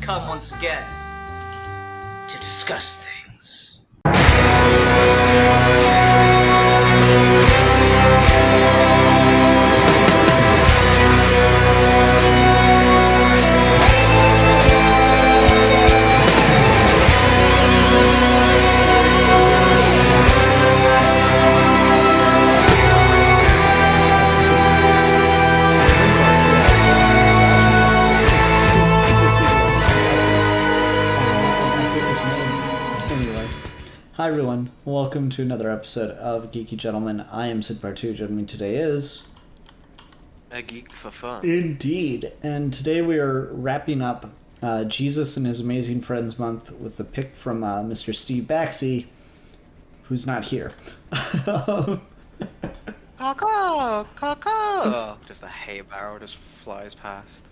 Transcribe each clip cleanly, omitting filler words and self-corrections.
come once again to discuss things. Hi everyone, welcome to another episode of Geeky Gentlemen. I am Sid Bartu. Joining me today is... A geek for fun. Indeed. And today we are wrapping up Jesus and His Amazing Friends month with the pick from Mr. Steve Baxey, who's not here. Caw-caw! Just a hay barrel just flies past.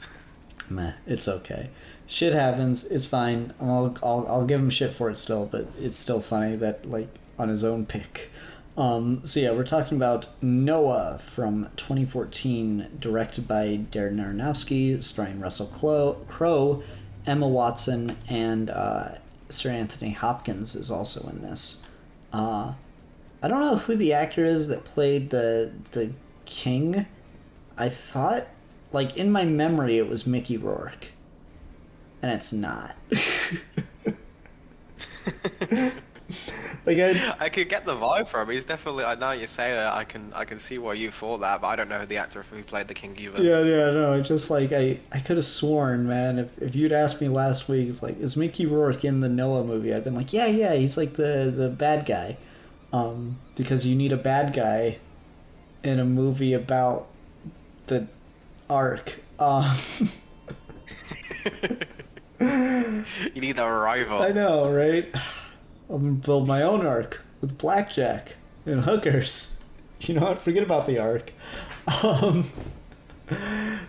Meh, it's okay. Shit happens. It's fine. I'll give him shit for it still, but it's still funny that, like, on his own pick. So yeah, we're talking about Noah from 2014, directed by Darren Aronofsky, starring Russell Crowe, Emma Watson, and Sir Anthony Hopkins is also in this. I don't know who the actor is that played the king. I thought, like, in my memory, it was Mickey Rourke. And it's not. I could get the vibe from him. He's definitely. I know you say that. I can see why you thought that, but I don't know who the actor who played the king either. Yeah, no. Just like I could have sworn, man. If you'd asked me last week, it's like, is Mickey Rourke in the Noah movie? I'd been like, yeah. He's like the bad guy, because you need a bad guy in a movie about the Ark. You need a rival. I know, right? I'm gonna build my own ark with blackjack and hookers. You know what? Forget about the ark.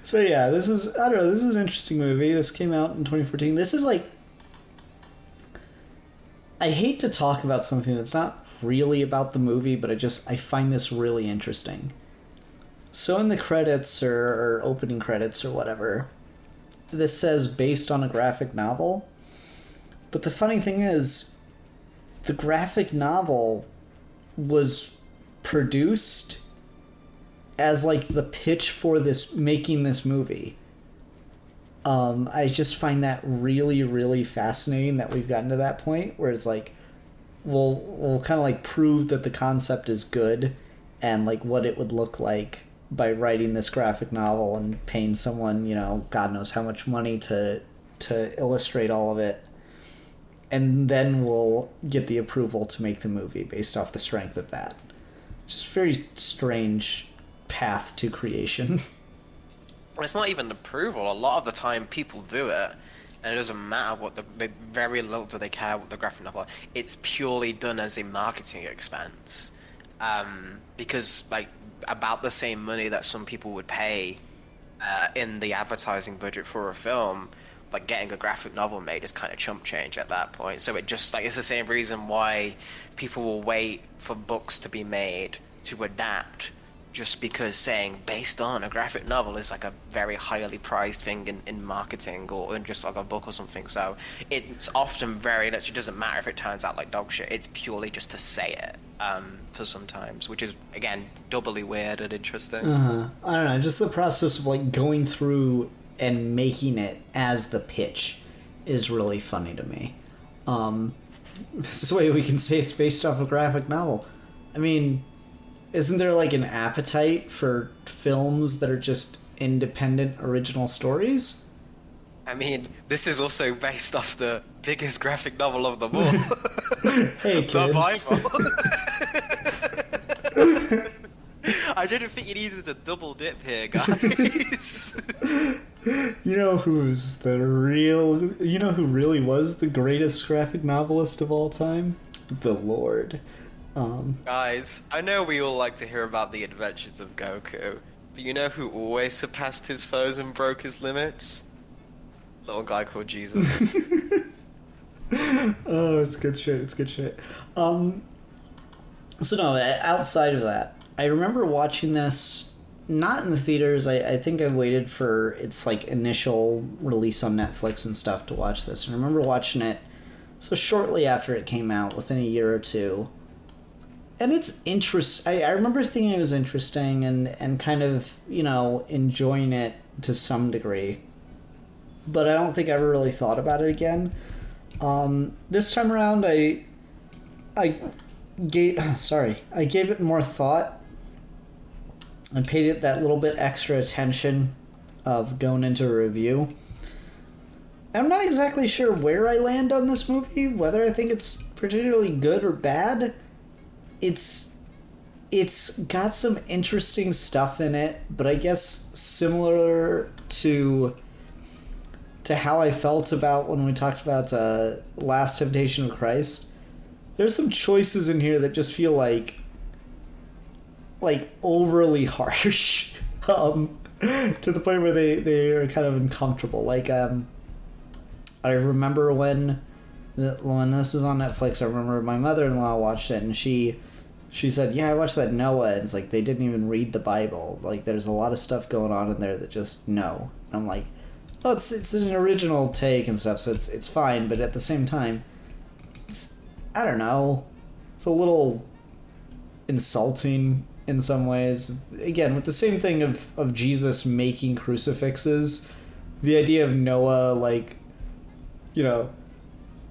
So yeah, this is an interesting movie. This came out in 2014. This is like, I hate to talk about something that's not really about the movie, but I find this really interesting. So in the credits or opening credits or whatever, this says based on a graphic novel. But the funny thing is, the graphic novel was produced as like the pitch for making this movie. I just find that really, really fascinating that we've gotten to that point where it's like, we'll kind of like prove that the concept is good and like what it would look like by writing this graphic novel and paying someone, God knows how much money to illustrate all of it. And then we'll get the approval to make the movie based off the strength of that. Just a very strange path to creation. It's not even approval. A lot of the time people do it, and it doesn't matter what very little do they care what the graphic novel. It's purely done as a marketing expense. Because, like, about the same money that some people would pay in the advertising budget for a film, like getting a graphic novel made is kind of chump change at that point. So it just, like, it's the same reason why people will wait for books to be made to adapt, just because saying based on a graphic novel is like a very highly prized thing in marketing or in just like a book or something. So it's often it doesn't matter if it turns out like dog shit. It's purely just to say it for sometimes, which is, again, doubly weird and interesting. I don't know, just the process of like going through and making it as the pitch is really funny to me. This is the way we can say it's based off a graphic novel. I mean, isn't there like an appetite for films that are just independent original stories? I mean, this is also based off the biggest graphic novel of them all. Hey, kids. The Bible. I didn't think you needed a double dip here, guys. You know who really was the greatest graphic novelist of all time? The Lord. Guys, I know we all like to hear about the adventures of Goku, but you know who always surpassed his foes and broke his limits? Little guy called Jesus. Oh, it's good shit. So no, outside of that, I remember watching this not in the theaters. I think I waited for its like initial release on Netflix and stuff to watch this. And I remember watching it so shortly after it came out, within a year or two. And it's I remember thinking it was interesting and kind of, enjoying it to some degree. But I don't think I ever really thought about it again. This time around, I gave it more thought and paid it that little bit extra attention of going into a review. I'm not exactly sure where I land on this movie, whether I think it's particularly good or bad. It's got some interesting stuff in it, but I guess similar to how I felt about when we talked about Last Temptation of Christ, there's some choices in here that just feel like overly harsh, to the point where they are kind of uncomfortable. I remember when this was on Netflix, I remember my mother-in-law watched it, and she said, yeah, I watched that Noah, and it's like they didn't even read the Bible. Like, there's a lot of stuff going on in there that just, no. And I'm like, well, it's an original take and stuff, so it's fine, but at the same time, I don't know, it's a little insulting in some ways. Again, with the same thing of Jesus making crucifixes, the idea of Noah,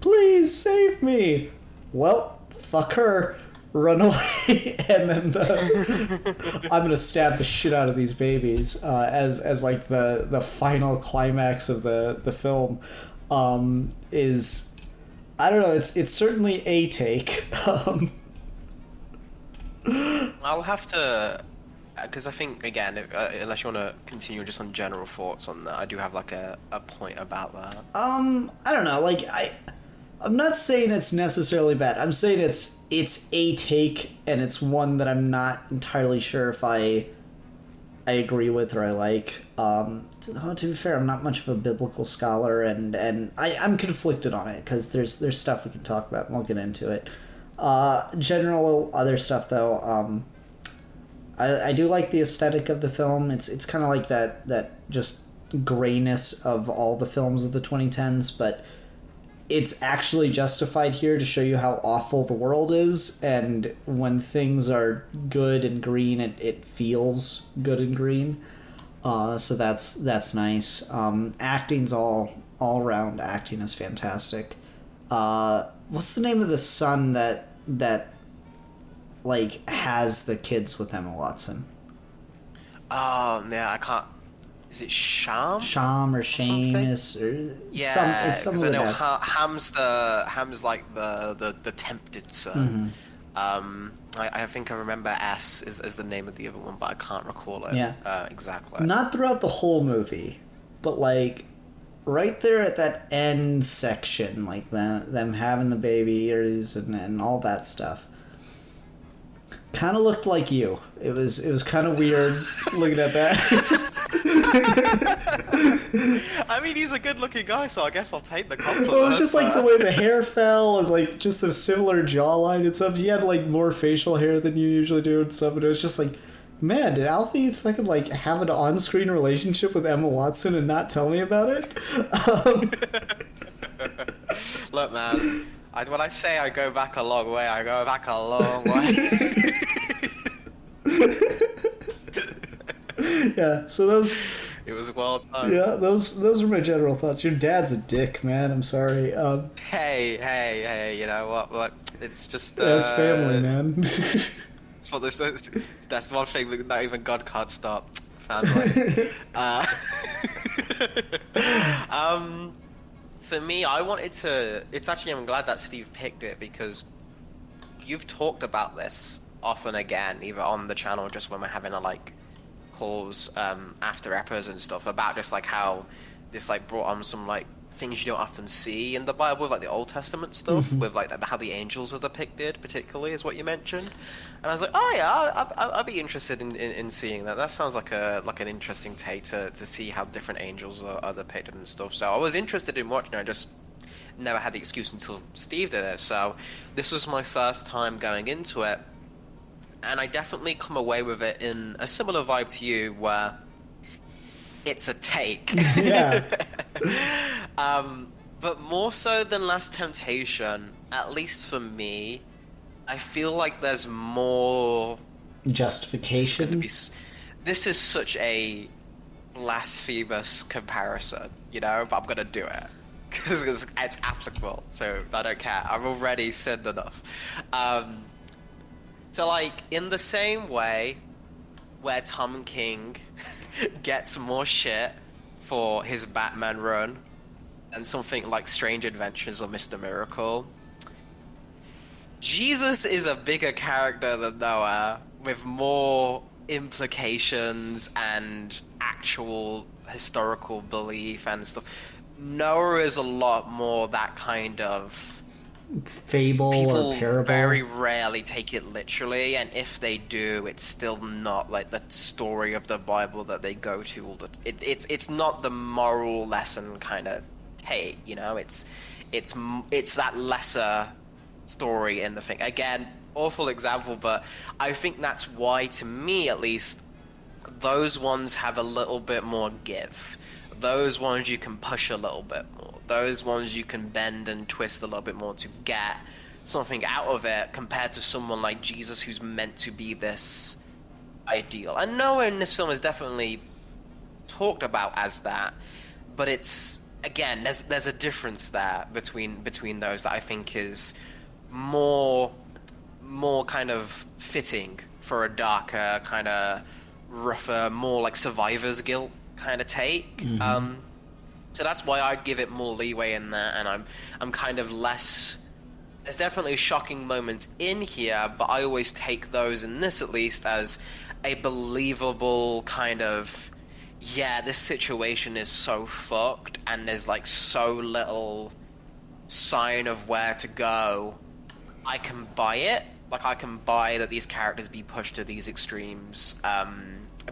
please save me. Well, fuck her. Run away, and then I'm gonna stab the shit out of these babies as like the final climax of the film is, I don't know, it's certainly a take. I'll have to, because I think again, unless you want to continue just on general thoughts on that, I do have like a point about that. I don't know, I'm not saying it's necessarily bad. I'm saying it's a take, and it's one that I'm not entirely sure if I agree with or I like. To be fair, I'm not much of a biblical scholar, and I'm conflicted on it because there's stuff we can talk about, and we'll get into it. General other stuff though, I do like the aesthetic of the film. It's kind of like that just grayness of all the films of the 2010s, but it's actually justified here to show you how awful the world is, and when things are good and green, it feels good and green. So that's nice. Acting's all around acting is fantastic. What's the name of the son that has the kids with Emma Watson? Oh yeah, I can't. Is it Sham? Sham or Seamus or yeah? It's some because I know Ham's Ham's like the tempted son. Mm-hmm. I think I remember S as the name of the other one, but I can't recall it. Exactly. Not throughout the whole movie, but right there at that end section, them having the babies and all that stuff. Kind of looked like you. It was kind of weird looking at that. I mean, he's a good-looking guy, so I guess I'll take the compliment. Well, it was just the way the hair fell and just the similar jawline and stuff. He had more facial hair than you usually do and stuff, but it was just man, did Alfie fucking have an on-screen relationship with Emma Watson and not tell me about it? Look, man, when I say I go back a long way, I go back a long way. Yeah, so those... It was well done. Yeah, those are my general thoughts. Your dad's a dick, man. I'm sorry. Hey, you know what? Look, it's just... That's family, man. That's one thing that not even God can't stop. Family. For me, I wanted to... I'm glad that Steve picked it, because you've talked about this often again, either on the channel or just when we're having calls after episodes and stuff, about just how this brought on some things you don't often see in the Bible, the Old Testament stuff, mm-hmm. with how the angels are depicted, particularly, is what you mentioned. And I was like, oh yeah, I'd be interested in seeing that. That sounds like an interesting take to see how different angels are depicted and stuff. So I was interested in watching it. I just never had the excuse until Steve did it. So this was my first time going into it. and I definitely come away with it in a similar vibe to you, where it's a take. Yeah. But more so than Last Temptation, at least for me, I feel like there's more Justification. This is such a blasphemous comparison, you know, but I'm gonna do it because it's applicable, so I don't care. I've already said enough. So, like, in the same way where Tom King gets more shit for his Batman run than something like Strange Adventures or Mr. Miracle, Jesus is a bigger character than Noah, with more implications and actual historical belief and stuff. Noah is a lot more that kind of fable people or parable. very rarely take it literally, and if they do, it's still not like the story of the Bible that they go to all the. It's not the moral lesson kind of take, you know. It's that lesser story in the thing. Again, awful example, but I think that's why, to me at least, those ones have a little bit more give. Those ones you can push a little bit more. Those ones you can bend and twist a little bit more to get something out of it, compared to someone like Jesus, who's meant to be this ideal. And Noah in this film is definitely talked about as that, but it's, again, there's a difference there between those that I think is more kind of fitting for a darker, kind of rougher, more like survivor's guilt kind of take. Mm-hmm. So that's why I'd give it more leeway in that, and I'm kind of less. There's definitely shocking moments in here, but I always take those, in this at least, as a believable kind of, yeah, this situation is so fucked, and there's like so little sign of where to go. I can buy it. Like, I can buy that these characters be pushed to these extremes,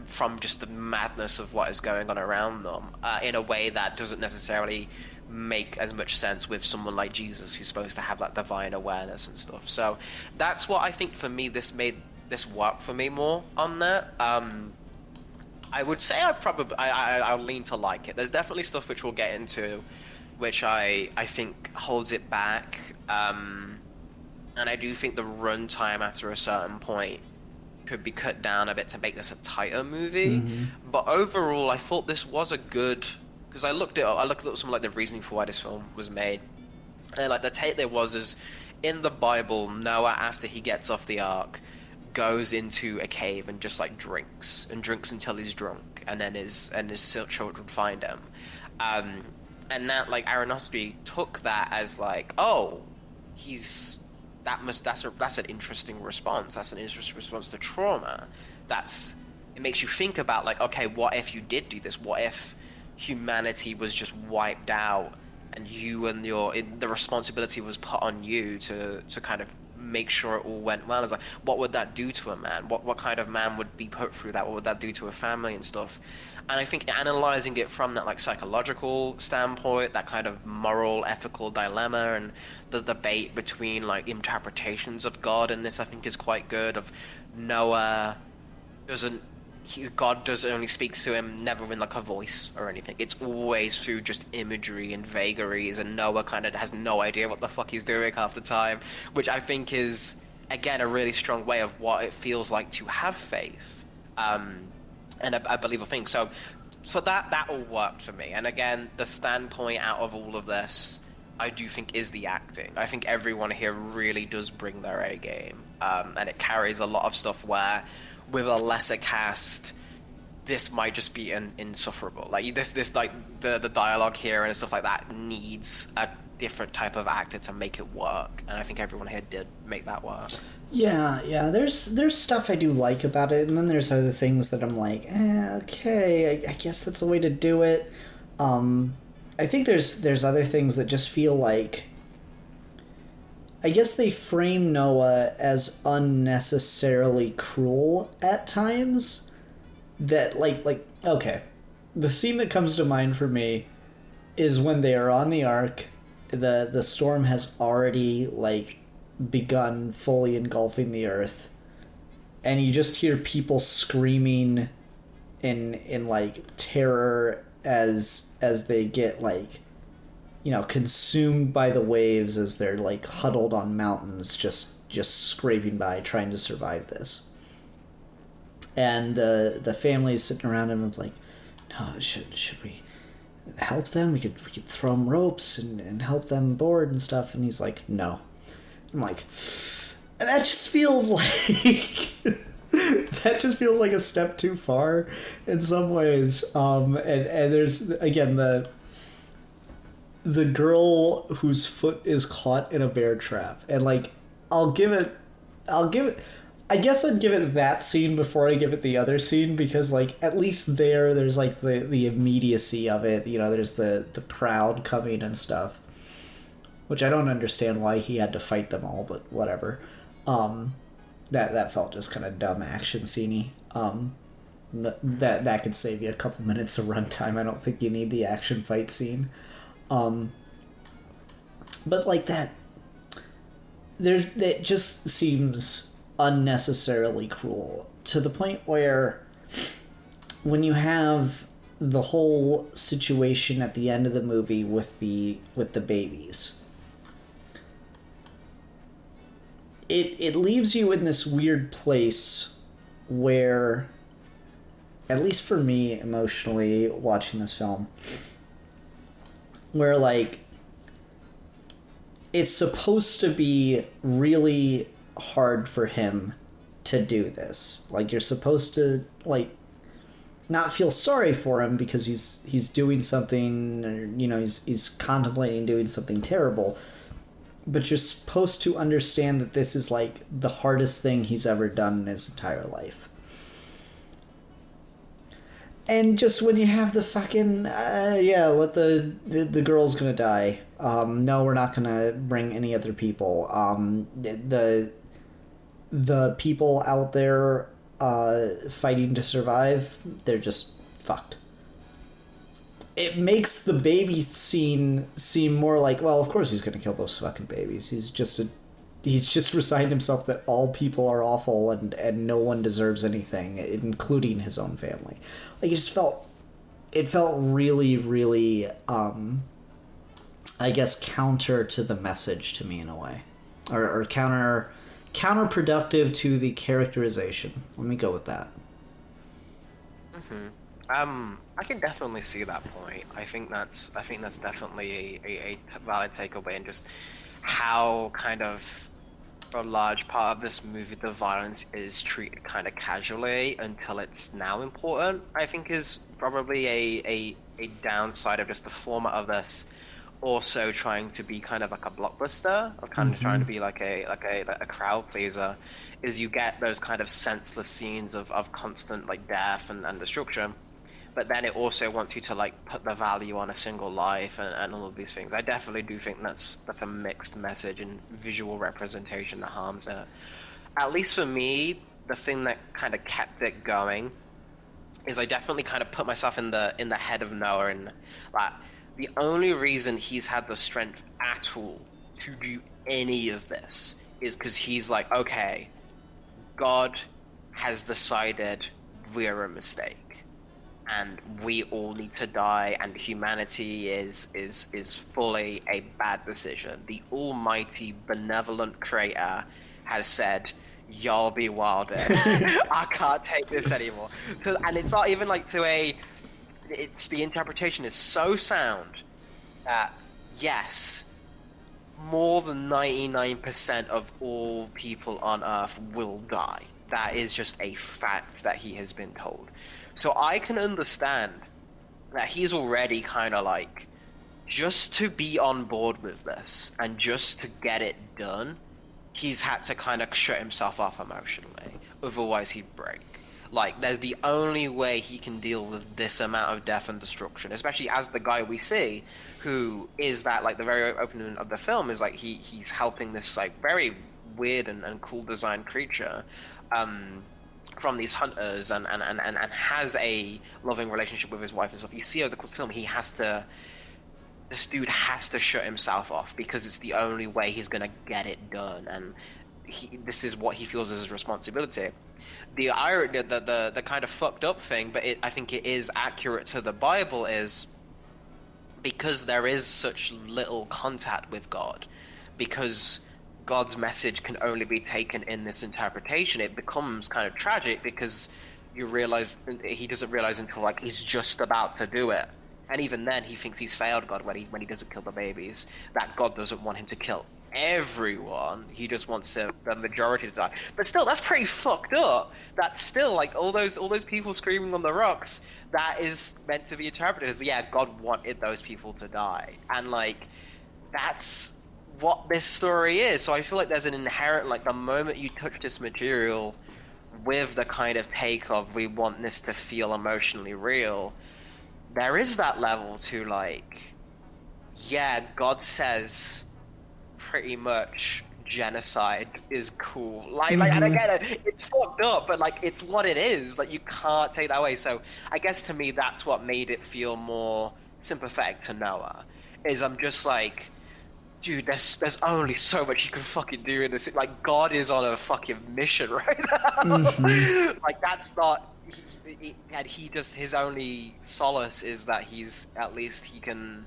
from just the madness of what is going on around them, in a way that doesn't necessarily make as much sense with someone like Jesus, who's supposed to have that divine awareness and stuff. So that's what I think, for me, this made this work for me more on that. I would say I'll lean to like it. There's definitely stuff which we'll get into, which I think holds it back. And I do think the runtime after a certain point could be cut down a bit to make this a tighter movie. Mm-hmm. But overall, I thought this was a good, because I looked up some like the reasoning for why this film was made, and like the take there was is, in the Bible, Noah, after he gets off the ark, goes into a cave and just like drinks until he's drunk, and then his children find him, and that, like, Aronofsky took that as like, oh, that's an interesting response. That's an interesting response to trauma. It makes you think about, like, okay, what if you did do this? What if humanity was just wiped out, and the responsibility was put on you to kind of make sure it all went well? It's like, what would that do to a man? What kind of man would be put through that? What would that do to a family and stuff? And I think analyzing it from that, like, psychological standpoint, that kind of moral, ethical dilemma, and the debate between, like, interpretations of God in this, I think, is quite good. Of Noah God doesn't only speaks to him, never in like a voice or anything. It's always through just imagery and vagaries, and Noah kind of has no idea what the fuck he's doing half the time, which I think is, again, a really strong way of what it feels like to have faith, and I believe a thing. So for that all worked for me. And again, the standpoint out of all of this, I do think, is the acting. I think everyone here really does bring their A game, and it carries a lot of stuff where, with a lesser cast, this might just be insufferable. Like, this like the dialogue here and stuff like that needs a different type of actor to make it work, and I think everyone here did make that work. Yeah. There's stuff I do like about it, and then there's other things that I'm like, okay, I guess that's a way to do it. I think there's other things that just feel like, I guess they frame Noah as unnecessarily cruel at times. That, like, okay, the scene that comes to mind for me is when they are on the ark, the storm has already, like, begun fully engulfing the earth, and you just hear people screaming in like terror as they get like, you know, consumed by the waves as they're like huddled on mountains, just scraping by trying to survive this. And the family is sitting around him and like, no, should we help them? We could throw them ropes and help them board and stuff. And he's like, no. I'm like, that just feels like that just feels like a step too far in some ways. And there's again the girl whose foot is caught in a bear trap, and like I'll give it I guess I'd give it that scene before I give it the other scene, because like at least there's like the immediacy of it, you know, there's the crowd coming and stuff, which I don't understand why he had to fight them all, but whatever. That felt just kind of dumb action scene-y. That could save you a couple minutes of runtime. I don't think you need the action fight scene. But like that just seems unnecessarily cruel, to the point where when you have the whole situation at the end of the movie with the babies, it leaves you in this weird place where, at least for me emotionally watching this film, where like it's supposed to be really hard for him to do this. Like, you're supposed to like not feel sorry for him because he's doing something, or, you know, he's contemplating doing something terrible, but you're supposed to understand that this is like the hardest thing he's ever done in his entire life. And just when you have the fucking let the girl's gonna die, no, we're not gonna bring any other people, the people out there fighting to survive, they're just fucked. It makes the baby scene seem more like, well, of course he's gonna kill those fucking babies. He's just resigned himself that all people are awful and no one deserves anything, including his own family. Like, it felt really, really, I guess, counter to the message to me in a way, or counterproductive to the characterization. Let me go with that. I can definitely see that point. I think that's definitely a valid takeaway, and just how kind of a large part of this movie, the violence is treated kind of casually until it's now important, I think is probably a downside of just the format of this. Also trying to be kind of like a blockbuster, or kind of trying to be like a crowd pleaser, is you get those kind of senseless scenes of constant like death and destruction, but then it also wants you to like put the value on a single life and all of these things. I definitely do think that's a mixed message and visual representation that harms it. At least for me, the thing that kind of kept it going is I definitely kind of put myself in the head of Noah, and like, the only reason he's had the strength at all to do any of this is because he's like, okay, God has decided we're a mistake, and we all need to die, and humanity is fully a bad decision. The almighty benevolent creator has said, y'all be wilder. I can't take this anymore. And it's not even like it's the interpretation is so sound that yes, more than 99% of all people on Earth will die. That is just a fact that he has been told. So I can understand that he's already kind of like, just to be on board with this and just to get it done, he's had to kind of shut himself off emotionally. Otherwise he'd break. Like, there's the only way he can deal with this amount of death and destruction, especially as the guy we see, who is that, like, the very opening of the film is like he's helping this like very weird and cool designed creature from these hunters and has a loving relationship with his wife and stuff. You see over the course of the film, this dude has to shut himself off because it's the only way he's gonna get it done. And this is what he feels as his responsibility. The irony, the kind of fucked up thing, but I think it is accurate to the Bible, is because there is such little contact with God, because God's message can only be taken in this interpretation, it becomes kind of tragic, because you realize he doesn't realize until like he's just about to do it, and even then he thinks he's failed God when he doesn't kill the babies, that God doesn't want him to kill everyone, he just wants the majority to die. But still, that's pretty fucked up. That's still like all those people screaming on the rocks, that is meant to be interpreted as, yeah, God wanted those people to die, and like that's what this story is. So I feel like there's an inherent, like, the moment you touch this material with the kind of take of we want this to feel emotionally real, there is that level to like, yeah, God says pretty much genocide is cool. Like, and again, it's fucked up, but like it's what it is. Like, you can't take that away. So I guess to me that's what made it feel more sympathetic to Noah. Is I'm just like, dude, there's only so much you can fucking do in this. Like, God is on a fucking mission right now. Like, that's not. And he just, his only solace is that he's, at least he can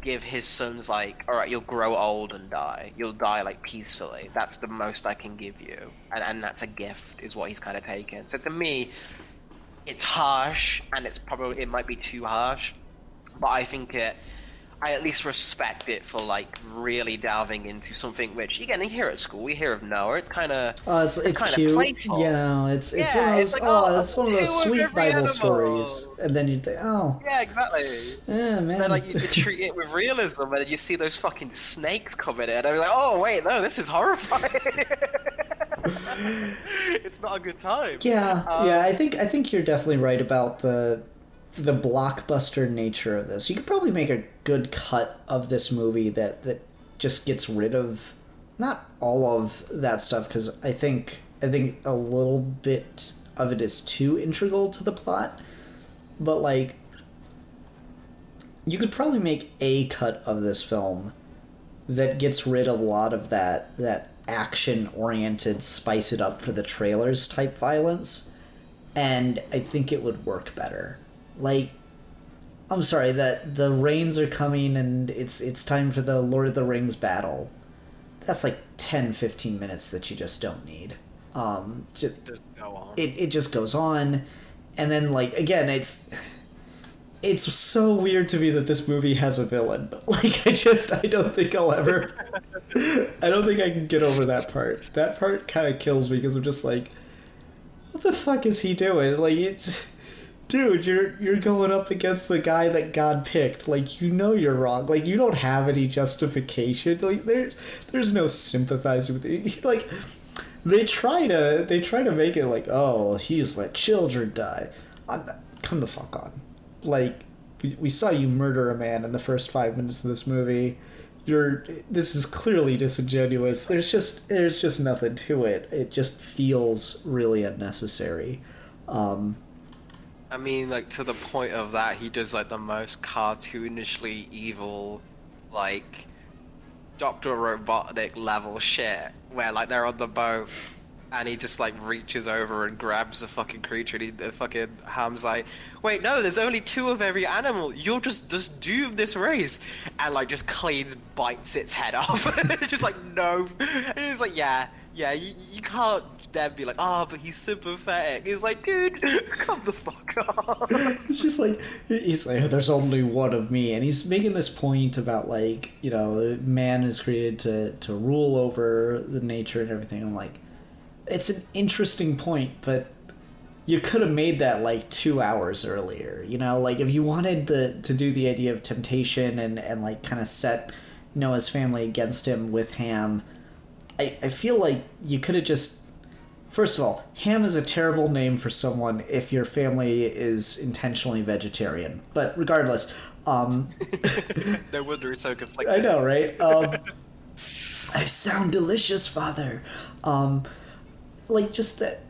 give his sons, like, all right, you'll grow old and die. You'll die like peacefully. That's the most I can give you, and that's a gift, is what he's kind of taken. So to me, it's harsh, and it might be too harsh, but I think I at least respect it for like really delving into something which, again, you hear at school, we hear of Noah. It's kind of it's cute, playful. you know. It's one of those it's one of those sweet Bible stories, and then you think, yeah, exactly. Yeah, man. Then like you treat it with realism, and then you see those fucking snakes coming in, and I'm like, oh wait, no, this is horrifying. It's not a good time. Yeah, I think you're definitely right about the blockbuster nature of this. You could probably make a good cut of this movie that just gets rid of not all of that stuff, because I think a little bit of it is too integral to the plot. But like, you could probably make a cut of this film that gets rid of a lot of that action oriented, spice it up for the trailers type violence, and I think it would work better. Like, I'm sorry, that the rains are coming and it's time for the Lord of the Rings battle. That's like 10-15 minutes that you just don't need. Just go on. It just goes on, and then like, again, it's so weird to me that this movie has a villain. Like, I don't think I'll ever I don't think I can get over that part. That part kind of kills me, because I'm just like, what the fuck is he doing? Like, it's, dude, you're going up against the guy that God picked. Like, you know you're wrong. Like, you don't have any justification. Like, there's no sympathizing with you. Like, they try to make it like, oh, he's let children die. Come the fuck on. Like, we saw you murder a man in the first 5 minutes of this movie. This is clearly disingenuous. There's just nothing to it. It just feels really unnecessary. I mean, like, to the point of that, he does like the most cartoonishly evil, like, Dr. Robotnik level shit, where like they're on the boat and he just like reaches over and grabs the fucking creature, and the fucking Ham's like, wait, no, there's only 2 of every animal, you'll just doom this race, and like just cleans bites its head off. Just like, no. And he's like, yeah, you can't then be like, oh, but he's sympathetic. He's like, dude, come the fuck on. It's just like, he's like, there's only one of me, and he's making this point about, like, you know, man is created to rule over the nature and everything. I'm like, it's an interesting point, but you could have made that like 2 hours earlier, you know? Like, if you wanted to do the idea of temptation and like kind of set Noah's family against him with Ham, I feel like you could have just, first of all, Ham is a terrible name for someone if your family is intentionally vegetarian. But regardless, no wonder it's so conflicted. I know, right? I sound delicious, Father. Like, just that.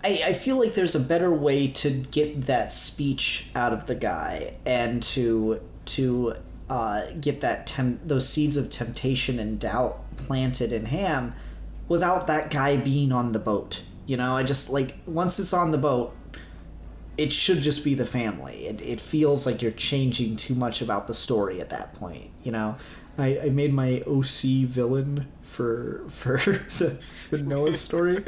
I feel like there's a better way to get that speech out of the guy, and to get those seeds of temptation and doubt planted in Ham without that guy being on the boat. You know, I just, like, once it's on the boat, it should just be the family. It feels like you're changing too much about the story at that point, you know? I made my OC villain for the Noah story.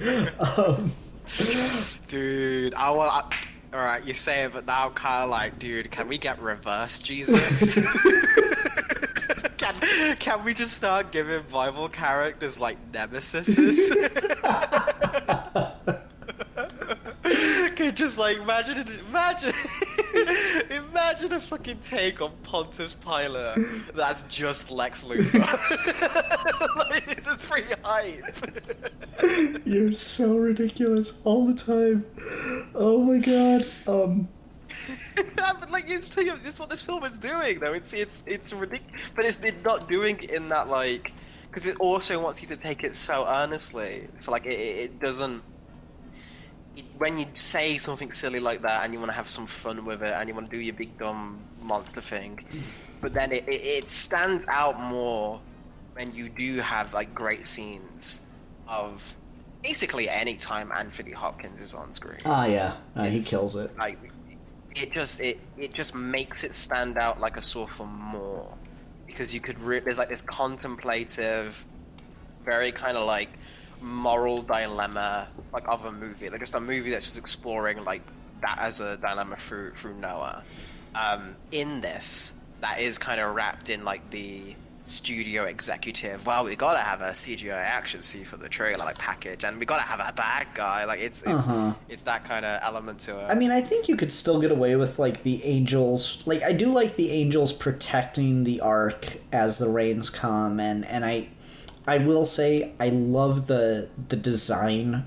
Dude, alright, you say it, but now I'm kind of like, dude, can we get reverse Jesus? Can we just start giving Bible characters like nemesises? Could just like imagine a fucking take on Pontius Pilate that's just Lex Luthor. Like, that's pretty hype. You're so ridiculous all the time. Oh my god. But like, it's what this film is doing, though. It's ridiculous, but it's not doing it in that, like, because it also wants you to take it so earnestly. So like, it doesn't. When you say something silly like that, and you want to have some fun with it, and you want to do your big dumb monster thing, but then it stands out more when you do have like great scenes of basically any time Anthony Hopkins is on screen. Ah, yeah, he kills it. Like, it just makes it stand out like a sore thumb more, because you could there's like this contemplative, very kind of like moral dilemma like of a movie, like just a movie that's just exploring like that as a dilemma through Noah. In this, that is kind of wrapped in like the studio executive, well, we gotta have a CGI action scene for the trailer like package, and we gotta have a bad guy, like it's that kind of element to it. I mean, I think you could still get away with like the angels, like I do like the angels protecting the ark as the rains come, and I will say I love the design,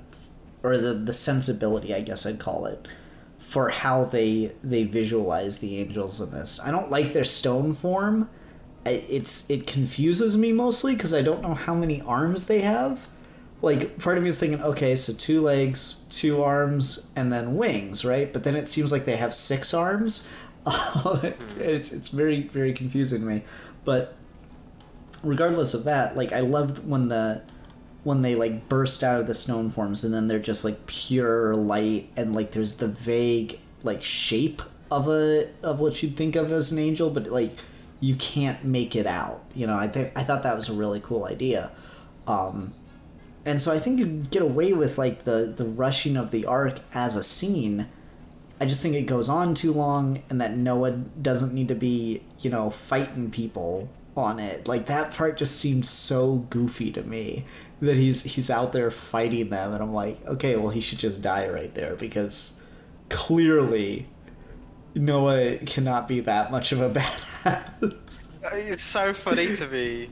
or the sensibility, I guess I'd call it, for how they visualize the angels in this. I don't like their stone form. It confuses me mostly because I don't know how many arms they have. Like, part of me is thinking, okay, so 2 legs, 2 arms, and then wings, right? But then it seems like they have 6 arms. It's very, very confusing to me. But regardless of that, like, I loved when they like burst out of the stone forms, and then they're just like pure light, and like there's the vague like shape of what you'd think of as an angel, but like you can't make it out. You know, I thought that was a really cool idea. And so I think you get away with like the rushing of the ark as a scene. I just think it goes on too long, and that Noah doesn't need to be, you know, fighting people on it. Like, that part just seems so goofy to me, that he's out there fighting them, and I'm like, okay, well, he should just die right there, because clearly Noah cannot be that much of a badass. It's so funny to me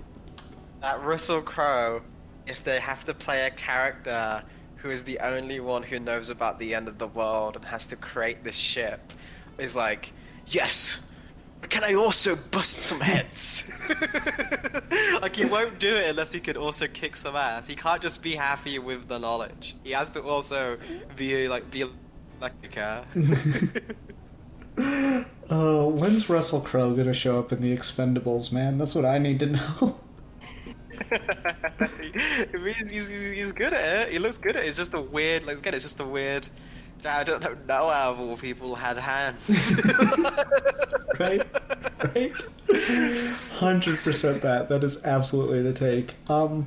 that Russell Crowe, if they have to play a character who is the only one who knows about the end of the world and has to create this ship, is like, yes, but can I also bust some heads? Like, he won't do it unless he could also kick some ass. He can't just be happy with the knowledge. He has to also be like a car. Oh, when's Russell Crowe gonna show up in The Expendables, man? That's what I need to know. It means he's good at it. He looks good at it. It's just a weird, like, again, it's just a weird. I don't know how of all people had hands. Right? 100% that. That is absolutely the take. One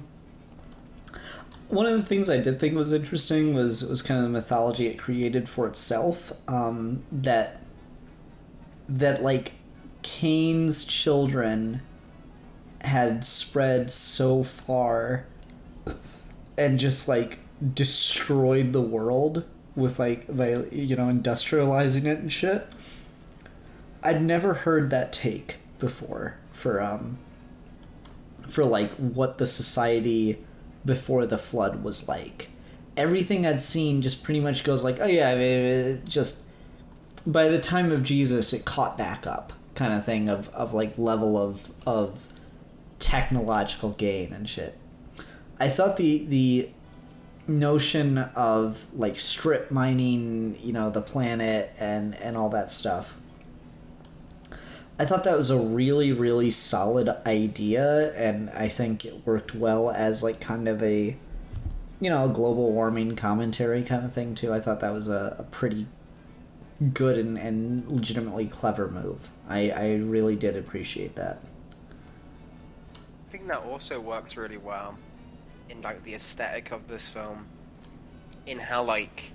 of the things I did think was interesting was kind of the mythology it created for itself. That like Cain's children had spread so far and just like destroyed the world with like, you know, industrializing it and shit. I'd never heard that take before for like what the society before the flood was like. Everything I'd seen just pretty much goes like, oh yeah, I mean, it just by the time of Jesus it caught back up, kind of thing of like level of technological gain and shit. I thought the notion of like strip mining, you know, the planet and all that stuff, I thought that was a really, really solid idea, and I think it worked well as like kind of a a global warming commentary kind of thing too. I thought that was a pretty good and legitimately clever move. I really did appreciate that. I think that also works really well in like the aesthetic of this film, in how like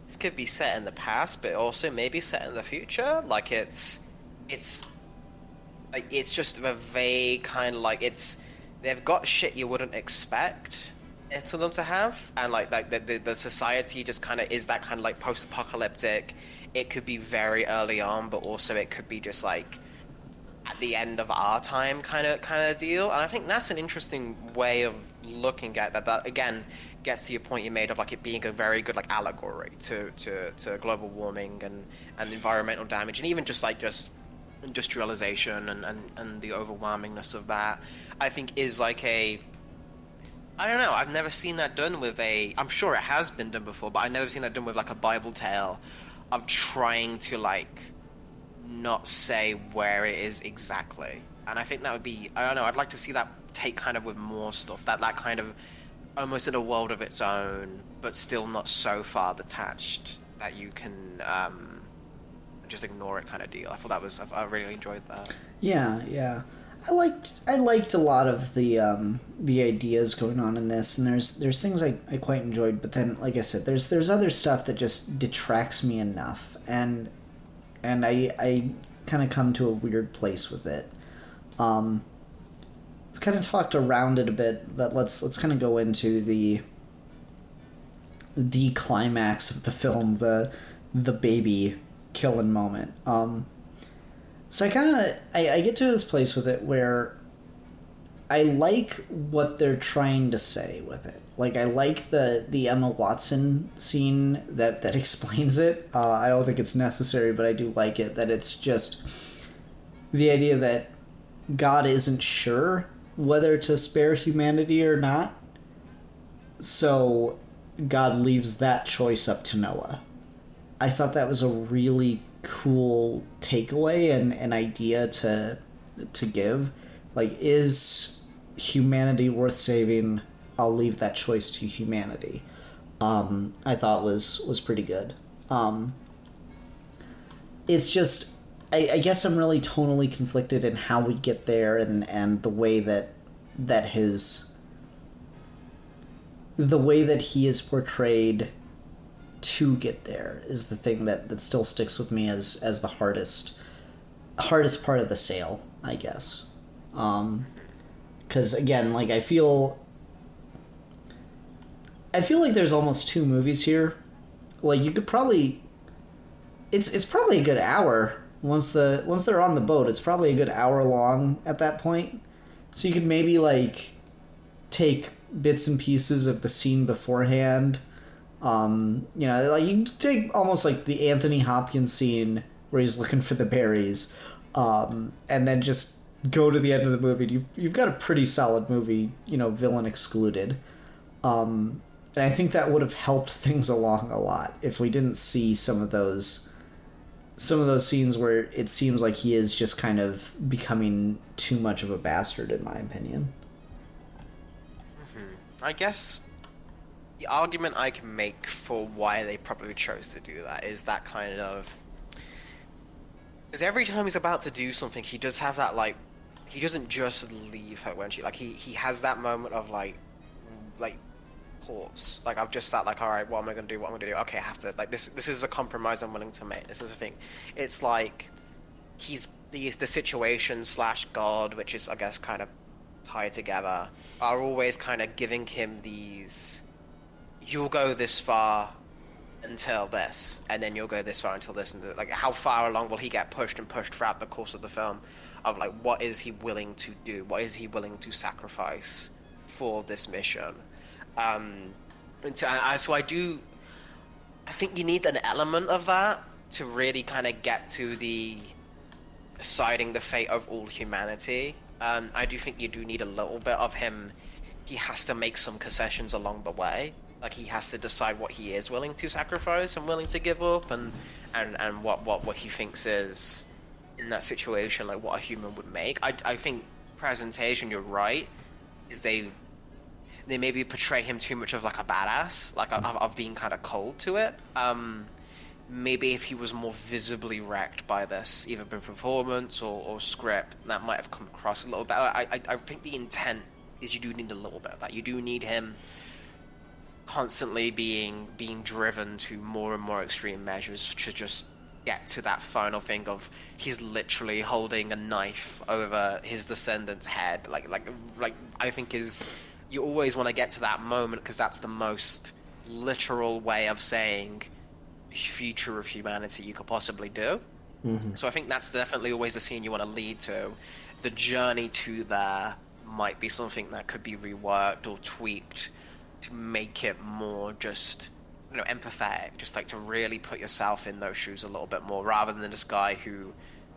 this could be set in the past, but also maybe set in the future. Like it's like it's just a vague kind of like they've got shit you wouldn't expect to them to have, and like the society just kind of is that kind of like post-apocalyptic. It could be very early on, but also it could be just like at the end of our time kind of deal. And I think that's an interesting way of looking at that. That again gets to your point you made of like it being a very good like allegory to global warming and environmental damage, and even just industrialization and the overwhelmingness of that. I think is like I don't know, I've never seen that done with I'm sure it has been done before, but I've never seen that done with like a Bible tale of trying to like not say where it is exactly. And I think that would be, I don't know, I'd like to see that take kind of with more stuff, that kind of almost in a world of its own, but still not so far detached that you can just ignore it kind of deal. I thought I really enjoyed that. Yeah. I liked a lot of the ideas going on in this, and there's things I quite enjoyed, but then like I said, there's other stuff that just detracts me enough, and I kind of come to a weird place with it. We've kind of talked around it a bit, but let's kind of go into the climax of the film, the baby killing moment. So I get to this place with it where I like what they're trying to say with it. Like, I like the Emma Watson scene that explains it. I don't think it's necessary, but I do like it, that it's just the idea that God isn't sure whether to spare humanity or not. So God leaves that choice up to Noah. I thought that was a really cool takeaway and an idea to give. Like, is humanity worth saving? I'll leave that choice to humanity. I thought was pretty good. It's just I guess I'm really tonally conflicted in how we get there, and the way that he is portrayed to get there is the thing that still sticks with me as the hardest part of the sale, I guess. Because again, like I feel like there's almost two movies here. Like, you could probably it's probably a good hour once they're on the boat. It's probably a good hour long at that point. So you could maybe like take bits and pieces of the scene beforehand. Like you take almost like the Anthony Hopkins scene where he's looking for the berries, and then just go to the end of the movie. You've got a pretty solid movie, villain excluded. And I think that would have helped things along a lot if we didn't see some of those scenes where it seems like he is just kind of becoming too much of a bastard, in my opinion. I guess the argument I can make for why they probably chose to do that is that kind of... Because every time he's about to do something, he does have that, like... He doesn't just leave her when she... Like, he has that moment of, like pause. Like, I've just sat like, alright, what am I going to do? Okay, I have to... Like, this is a compromise I'm willing to make. This is a thing. It's like... He's the situation / God, which is, I guess, kind of tied together, are always kind of giving him these... You'll go this far until this, and then you'll go this far until this, and like, how far along will he get pushed throughout the course of the film, of like, what is he willing to do, what is he willing to sacrifice for this mission. So I think you need an element of that to really kind of get to the deciding the fate of all humanity. I do think you do need a little bit of him. He has to make some concessions along the way. Like, he has to decide what he is willing to sacrifice and willing to give up, and what he thinks is, in that situation, like, what a human would make. I think presentation, you're right, is they maybe portray him too much of like a badass, like of being kind of cold to it. Maybe if he was more visibly wrecked by this, either by performance or script, that might have come across a little bit. I think the intent is you do need a little bit of that. You do need him constantly being driven to more and more extreme measures to just get to that final thing of he's literally holding a knife over his descendant's head. Like I think you always want to get to that moment because that's the most literal way of saying future of humanity you could possibly do. So I think that's definitely always the scene you want to lead to. The journey to there might be something that could be reworked or tweaked to make it more just, empathetic, just like to really put yourself in those shoes a little bit more, rather than this guy who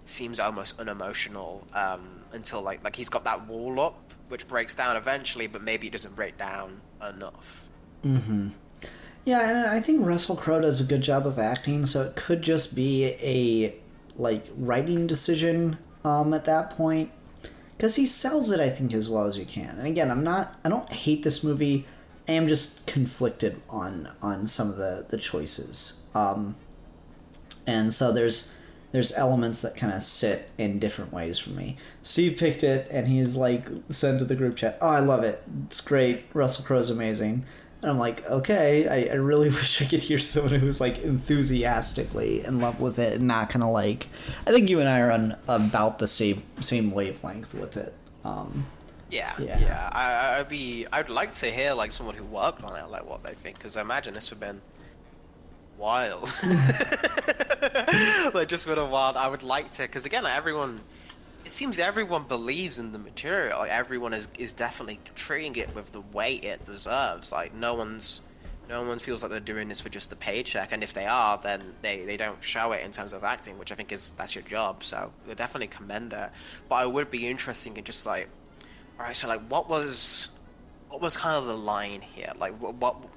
seems almost unemotional until like he's got that wall up which breaks down eventually, but maybe it doesn't break down enough. Yeah, and I think Russell Crowe does a good job of acting, so it could just be a writing decision at that point, because he sells it, I think, as well as you can. And again, I don't hate this movie. I am just conflicted on some of the choices, and so there's elements that kind of sit in different ways for me. Steve picked it, and he's sent to the group chat, "Oh, I love it. It's great. Russell Crowe's amazing." And I'm like, okay, I really wish I could hear someone who's enthusiastically in love with it and not kind of I think you and I are on about the same wavelength with it. Yeah. I'd like to hear someone who worked on it, what they think, because I imagine this would have been wild. Just been a wild. I would like to, because again, it seems everyone believes in the material. Everyone is definitely treating it with the weight it deserves. No one feels like they're doing this for just the paycheck, and if they are, then they don't show it in terms of acting, which I think that's your job. So they definitely commend it. But I would be interesting in just all right, so what was kind of the line here?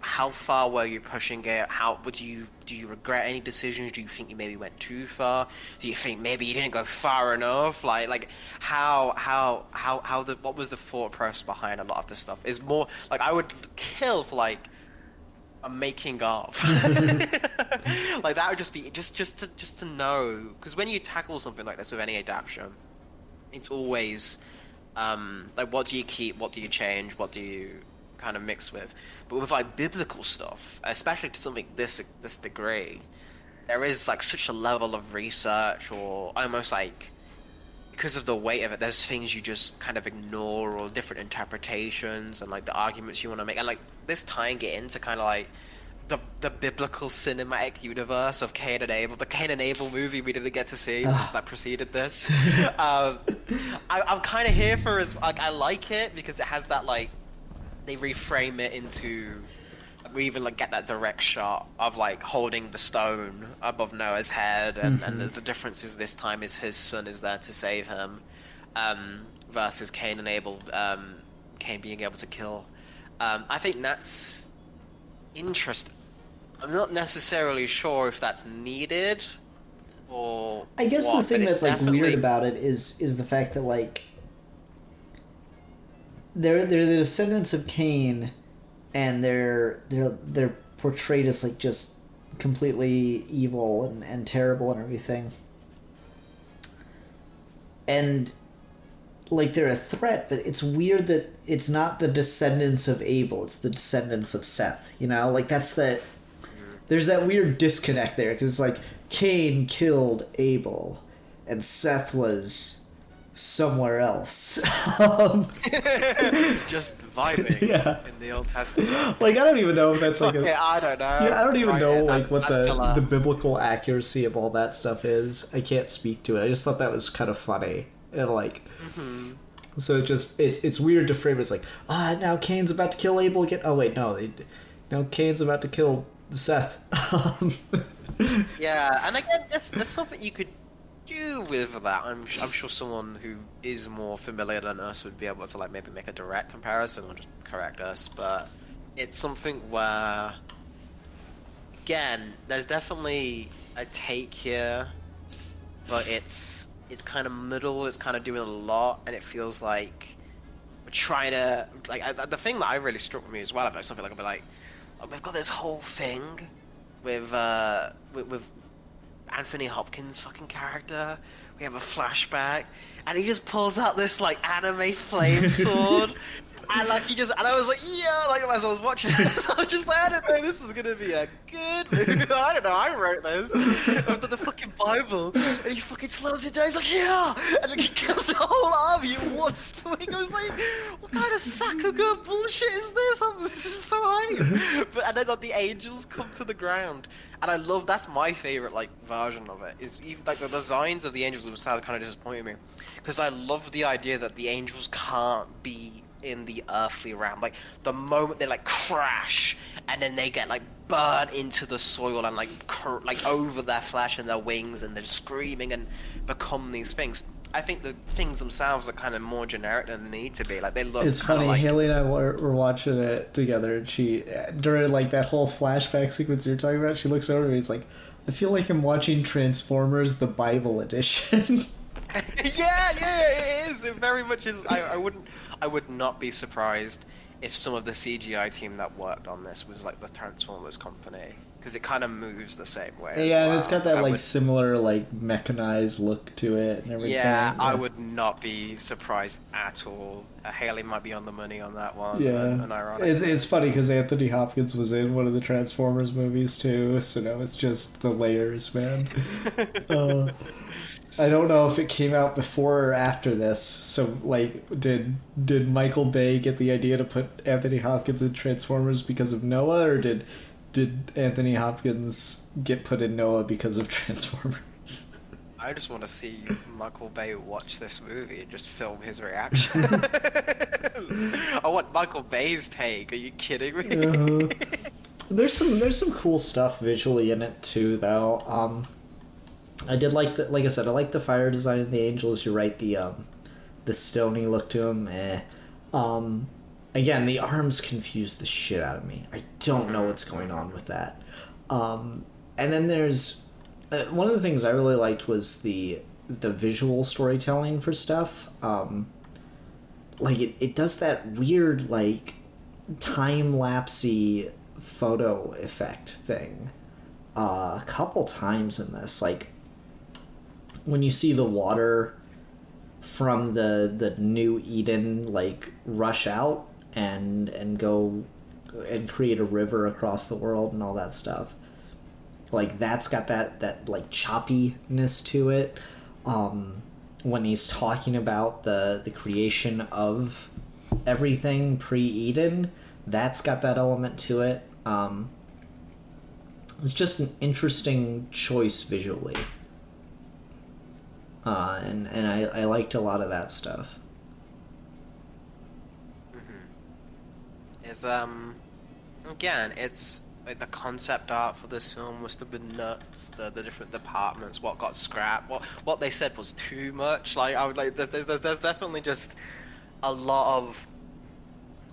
How far were you pushing it? Do you regret any decisions? Do you think you maybe went too far? Do you think maybe you didn't go far enough? What was the thought process behind a lot of this stuff? Is more I would kill for a making of. That would just be just to know, because when you tackle something like this with any adaptation, it's always what do you keep, what do you change, what do you kind of mix with? But with biblical stuff, especially to something this degree, there is such a level of research, or almost because of the weight of it, there's things you just kind of ignore, or different interpretations and the arguments you want to make, and this tying it into kind of the biblical cinematic universe of Cain and Abel, the Cain and Abel movie we didn't get to see that preceded this. I'm kind of here for I like it because it has that they reframe it into we even get that direct shot of holding the stone above Noah's head, and the difference is this time is his son is there to save him, versus Cain and Abel, Cain being able to kill. I think that's interesting. I'm not necessarily sure if that's needed, or I guess what, the thing that's definitely weird about it is the fact that they're the descendants of Cain, and they're portrayed as just completely evil and terrible and everything, and they're a threat, but it's weird that it's not the descendants of Abel, it's the descendants of Seth, that's the... There's that weird disconnect there, because Cain killed Abel, and Seth was somewhere else. Just vibing in the Old Testament. I don't even know if that's I don't know. Yeah, I don't even know what that's the biblical accuracy of all that stuff is. I can't speak to it. I just thought that was kind of funny. And so it's weird to frame it as now Cain's about to kill Abel again. Oh wait, no, Cain's about to kill Seth. Yeah, and again, there's something you could do with that. I'm sure someone who is more familiar than us would be able to maybe make a direct comparison or just correct us. But it's something where, again, there's definitely a take here, but it's kind of middle. It's kind of doing a lot, and it feels trying to the thing that I really struck with me as well about something like I'll be like, oh, we've got this whole thing with Anthony Hopkins' fucking character. We have a flashback, and he just pulls out this like anime flame sword. And like and I was like, yeah, like as I was watching this, I was just like, I didn't know this was gonna be a good movie. I don't know, I wrote this. I've done the fucking Bible, and he fucking slows it down. He's like, yeah, and then he kills the whole army in one swing. I was like, what kind of Sakuga bullshit is this? This is so hype. But and then like, the angels come to the ground, and I love that's my favorite like version of it. Is even like the designs of the angels themselves kind of disappointed me, because I love the idea that the angels can't be in the earthly realm. Like the moment they like crash and then they get like burn into the soil and like over their flesh and their wings, and they're screaming and become these things. I think the things themselves are kind of more generic than they need to be. Like they look. It's funny. Like... Haley and I were watching it together, and she during like that whole flashback sequence you're talking about, she looks over and he's like, "I feel like I'm watching Transformers: The Bible Edition." yeah, it is. It very much is. I would not be surprised if some of the CGI team that worked on this was like the Transformers company, because it kind of moves the same way. Yeah, and it's got that similar like mechanized look to it and everything. Yeah, I would not be surprised at all. Haley might be on the money on that one. Yeah, and ironically. It's funny because Anthony Hopkins was in one of the Transformers movies too, so now it's just the layers, man. I don't know if it came out before or after this. So, like, did Michael Bay get the idea to put Anthony Hopkins in Transformers because of Noah, or did Anthony Hopkins get put in Noah because of Transformers? I just want to see Michael Bay watch this movie and just film his reaction. I want Michael Bay's take. Are you kidding me? There's some cool stuff visually in it too, though. I did like like I said, I like the fire design of the angels. You're right, the stony look to them. Again, the arms confuse the shit out of me. I don't know what's going on with that. And then there's one of the things I really liked was the visual storytelling for stuff. Like it does that weird like time-lapsey photo effect thing a couple times in this, like when you see the water from the New Eden like rush out and go and create a river across the world and all that stuff, like that's got that like choppiness to it. When he's talking about the creation of everything pre-Eden, that's got that element to it. It's just an interesting choice visually. And I liked a lot of that stuff. Is again, it's like the concept art for this film must have been nuts. The different departments, what got scrapped, what they said was too much. Like I would like there's definitely just a lot of.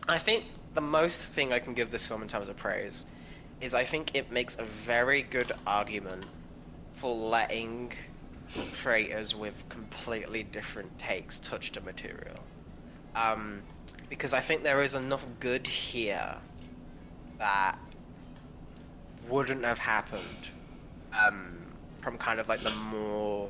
I think the most thing I can give this film in terms of praise is I think it makes a very good argument for letting creators with completely different takes touch the material. Because I think there is enough good here that wouldn't have happened from kind of like the more,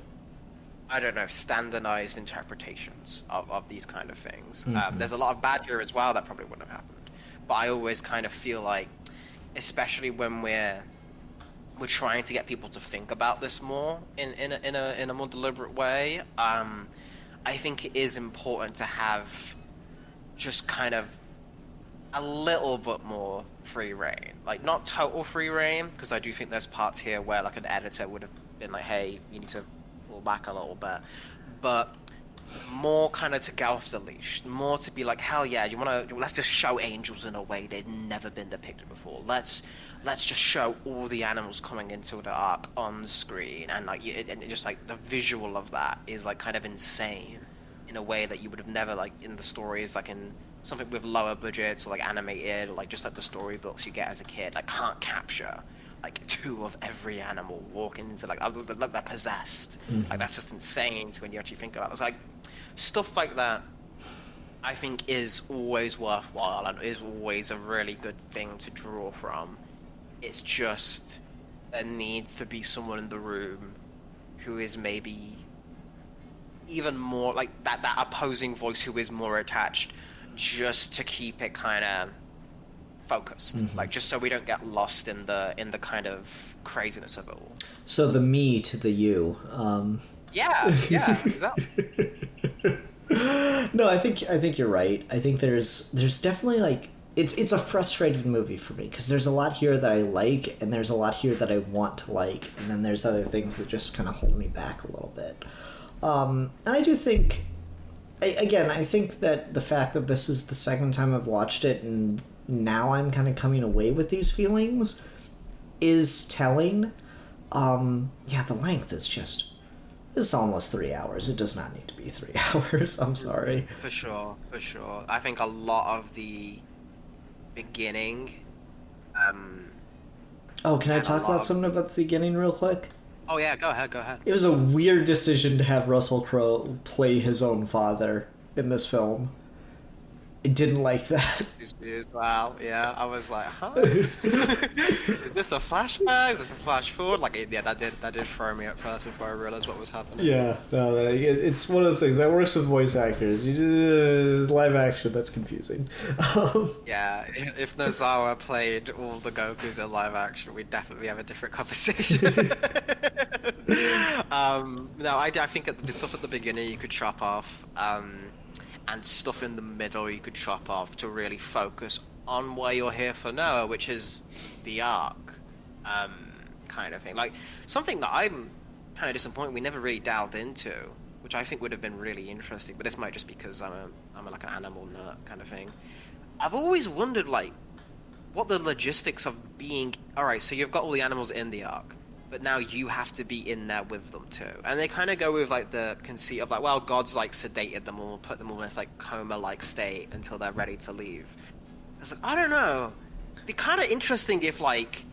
I don't know, standardized interpretations of these kind of things. There's a lot of bad here as well that probably wouldn't have happened. But I always kind of feel like, especially when we're trying to get people to think about this more in a more deliberate way, I think it is important to have just kind of a little bit more free reign. Like, not total free reign, because I do think there's parts here where like an editor would have been like, hey, you need to pull back a little bit. But more kind of to go off the leash, more to be like, hell yeah, let's just show angels in a way they've never been depicted before. Let's just show all the animals coming into the ark on screen, and like and just like the visual of that is like kind of insane in a way that you would have never, like in the stories, like in something with lower budgets or like animated, or like just like the storybooks you get as a kid, like can't capture like 2 of every animal walking into like they're possessed. Like that's just insane when you actually think about it. It's like stuff like that I think is always worthwhile and is always a really good thing to draw from. It's just there needs to be someone in the room who is maybe even more like that opposing voice who is more attached, just to keep it kind of focused, like just so we don't get lost in the kind of craziness of it all. So the me to the you. Yeah, exactly. No, I think you're right. I think there's definitely like it's a frustrating movie for me because there's a lot here that I like and there's a lot here that I want to like, and then there's other things that just kind of hold me back a little bit. And I do think, I think that the fact that this is the second time I've watched it and now I'm kind of coming away with these feelings is telling. Yeah, the length is just... This is almost 3 hours. It does not need to be 3 hours. I'm sorry. For sure. I think a lot of the beginning... Oh, can I talk about something about the beginning real quick? Oh yeah, go ahead. It was a weird decision to have Russell Crowe play his own father in this film. I didn't like that. Wow, yeah, I was like, huh? Is this a flashback? Is this a flash forward? Like, yeah, that did throw me at first before I realized what was happening. Yeah, no, it's one of those things that works with voice actors. Live action, that's confusing. Yeah, if Nozawa played all the Gokus in live action, we'd definitely have a different conversation. No, I think the stuff at the beginning you could chop off. And stuff in the middle you could chop off to really focus on why you're here for Noah, which is the arc, kind of thing. Like, something that I'm kind of disappointed we never really delved into, which I think would have been really interesting, but this might just be because I'm like an animal nut kind of thing. I've always wondered, like, what the logistics of being... Alright, so you've got all the animals in the ark, but now you have to be in there with them too. And they kind of go with like the conceit of like, well, God's like sedated them all, put them all in this like coma-like state until they're ready to leave. I was like, I don't know. It'd be kind of interesting if like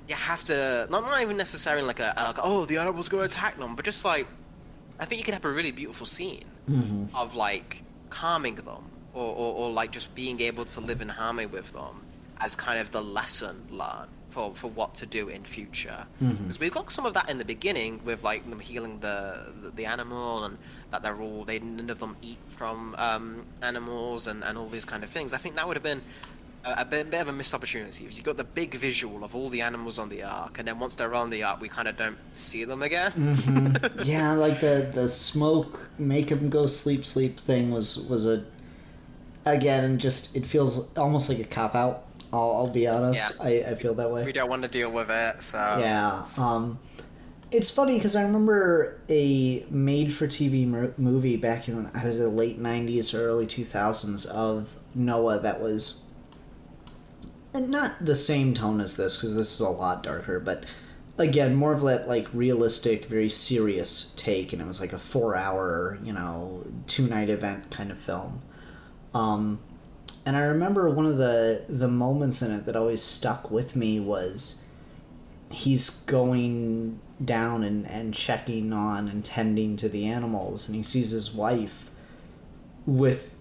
you have to not even necessarily like oh, the animals go attack them, but just like I think you could have a really beautiful scene of like calming them or like just being able to live in harmony with them as kind of the lesson learned for what to do in future. Because we've got some of that in the beginning with like them healing the animal and that none of them eat from animals and all these kind of things. I think that would have been a bit of a missed opportunity. You've got the big visual of all the animals on the ark, and then once they're on the ark, we kind of don't see them again. Yeah, like the smoke, make them go sleep thing was a... Again, just, it feels almost like a cop-out. I'll be honest. Yeah. I feel that way. We don't want to deal with it, so... Yeah. It's funny because I remember a made-for-TV movie back in either the late 90s or early 2000s of Noah that was... And not the same tone as this, because this is a lot darker, but again, more of that like realistic, very serious take, and it was like a 4-hour, 2-night event kind of film. And I remember one of the moments in it that always stuck with me was he's going down and checking on and tending to the animals, and he sees his wife with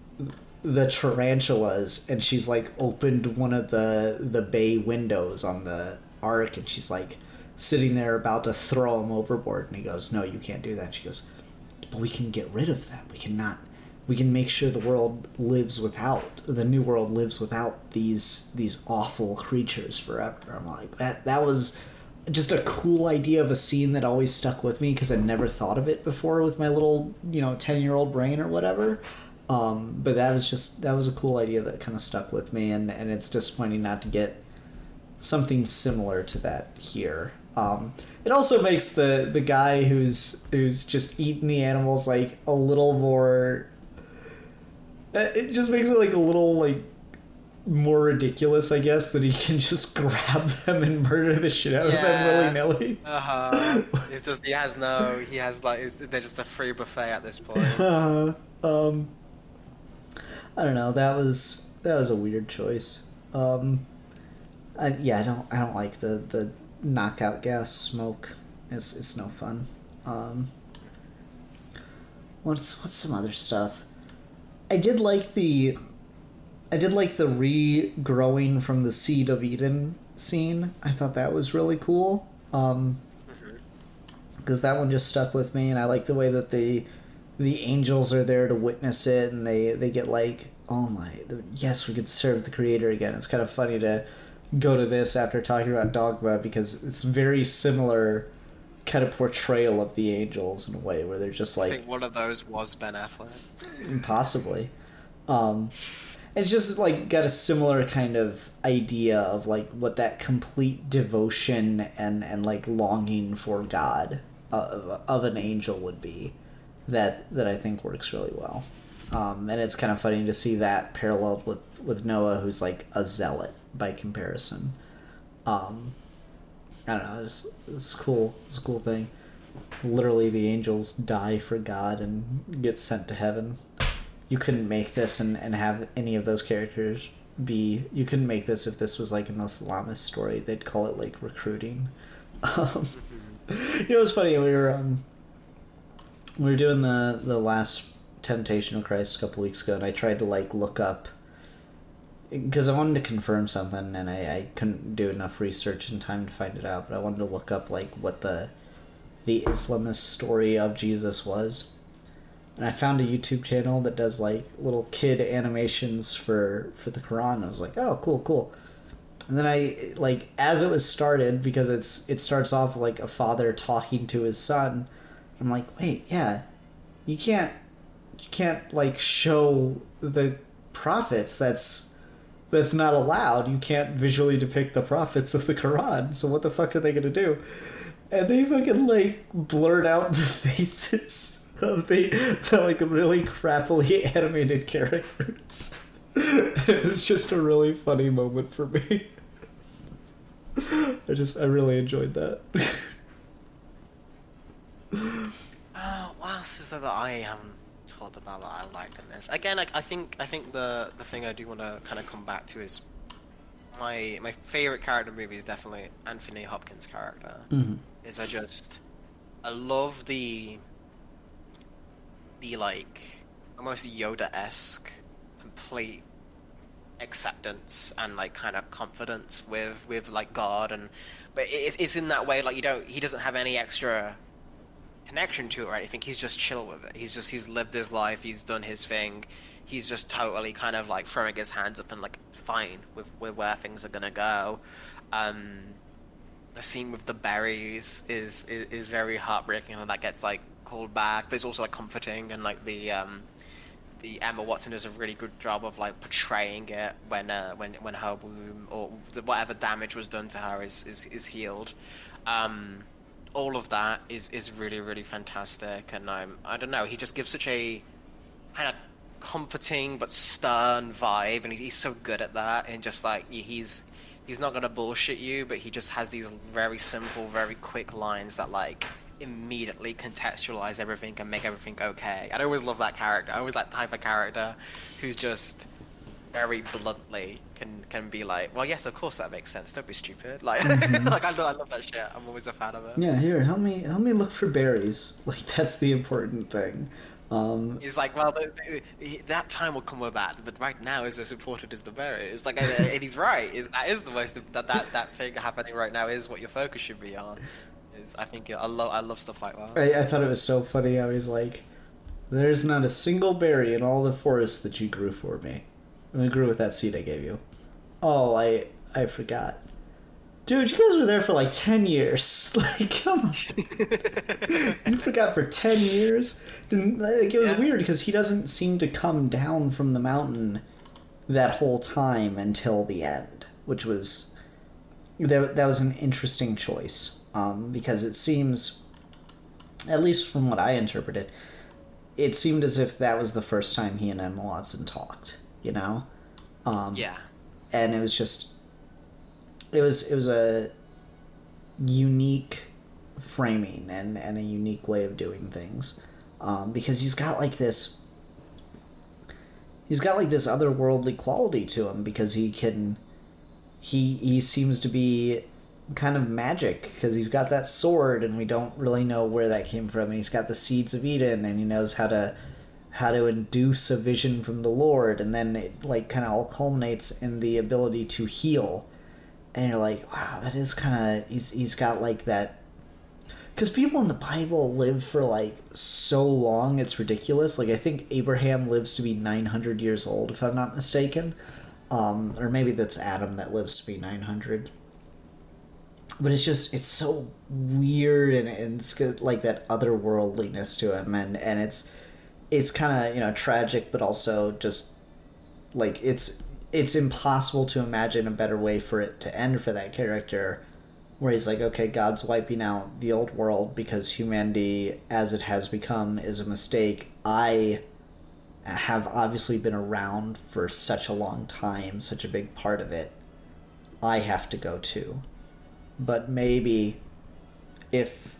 the tarantulas, and she's like opened one of the bay windows on the ark, and she's like sitting there about to throw him overboard, and he goes, "No, you can't do that." And she goes, "But we can get rid of them. We can make sure the new world lives without these awful creatures forever." I'm like, that was just a cool idea of a scene that always stuck with me because I never thought of it before with my little 10-year-old brain or whatever. But that was a cool idea that kind of stuck with me, and it's disappointing not to get something similar to that here. It also makes the guy who's just eating the animals like a little more... It just makes it like a little like more ridiculous, I guess, that he can just grab them and murder the shit out of them willy-nilly. It's just they're just a free buffet at this point. I don't know. That was a weird choice. I don't like the knockout gas smoke. It's no fun. What's some other stuff? I did like the regrowing from the seed of Eden scene. I thought that was really cool. Because that one just stuck with me, and I like the way that the angels are there to witness it, and they get like, oh my, yes, we could serve the Creator again. It's kind of funny to go to this after talking about Dogma, because it's very similar kind of portrayal of the angels in a way, where they're just like... I think one of those was Ben Affleck. Possibly. It's just like got a similar kind of idea of like what that complete devotion and like longing for God of an angel would be, that I think works really well. And it's kind of funny to see that paralleled with Noah, who's like a zealot by comparison. I don't know, it's cool. It's a cool thing. Literally, the angels die for God and get sent to heaven. You couldn't make this and have any of those characters be... You couldn't make this if this was like an Islamist story. They'd call it like recruiting. You know, it's funny, we were doing the last Temptation of Christ a couple weeks ago, and I tried to like look up, because I wanted to confirm something, and I couldn't do enough research in time to find it out, but I wanted to look up like what the Islamist story of Jesus was. And I found a YouTube channel that does like little kid animations for the Quran. I was like, oh, cool. And then I, like, as it was started, because it starts off like a father talking to his son, I'm like, wait, yeah, you can't like show the prophets. That's not allowed. You can't visually depict the prophets of the Quran. So what the fuck are they gonna do? And they fucking like blurred out the faces of the like really crappily animated characters. It was just a really funny moment for me. I really enjoyed that. What else is there that I haven't talked about that I liked in this? Again, I think the thing I do want to kind of come back to is my favorite character in the movie is definitely Anthony Hopkins' character. Mm-hmm. I love the like almost Yoda-esque complete acceptance and like kind of confidence with like God, but it's in that way, like he doesn't have any extra connection to it or anything. He's just chill with it. He's lived his life, he's done his thing, he's just totally kind of like throwing his hands up and like fine with where things are gonna go. The scene with the berries is very heartbreaking, and that gets like called back, but it's also like comforting, and like the Emma Watson does a really good job of like portraying it when her womb or whatever damage was done to her is healed. All of that is really, really fantastic, and I don't know, he just gives such a kind of comforting but stern vibe, and he's so good at that, and just like he's not gonna bullshit you, but he just has these very simple, very quick lines that like immediately contextualize everything and make everything okay. I always love that character. I always like the type of character who's just very bluntly can be like, well, yes, of course that makes sense. Don't be stupid. Like, like I love that shit. I'm always a fan of it. Yeah, here, help me look for berries. Like, that's the important thing. He's like, well, that time will come with that, but right now is as important as the berries. Like, and he's right. That is the most that thing happening right now is what your focus should be on. I think I love stuff like that. I thought it was so funny how he's like, there's not a single berry in all the forest that you grew for me. And I grew with that seed I gave you. Oh, I forgot. Dude, you guys were there for like 10 years. Like, come on. You forgot for 10 years? Like, it was weird because he doesn't seem to come down from the mountain that whole time until the end, which was... That was an interesting choice. Because it seems, at least from what I interpreted, it seemed as if that was the first time he and Emma Watson talked, you know? Yeah. And it was just, it was a unique framing and a unique way of doing things. Because he's got like this otherworldly quality to him, because he seems to be kind of magic, because he's got that sword and we don't really know where that came from, and he's got the seeds of Eden, and he knows how to how to induce a vision from the Lord, and then it like kind of all culminates in the ability to heal. And you're like, wow, that is kind of, he's got like that, because people in the Bible live for like so long, it's ridiculous. Like I think Abraham lives to be 900 years old, if I'm not mistaken, or maybe that's Adam that lives to be 900. But it's just, it's so weird, and it's got like that otherworldliness to him, and it's kind of, you know, tragic, but also just like it's impossible to imagine a better way for it to end for that character, where he's like, okay, God's wiping out the old world because humanity as it has become is a mistake. I have obviously been around for such a long time, such a big part of it. I have to go too. But maybe if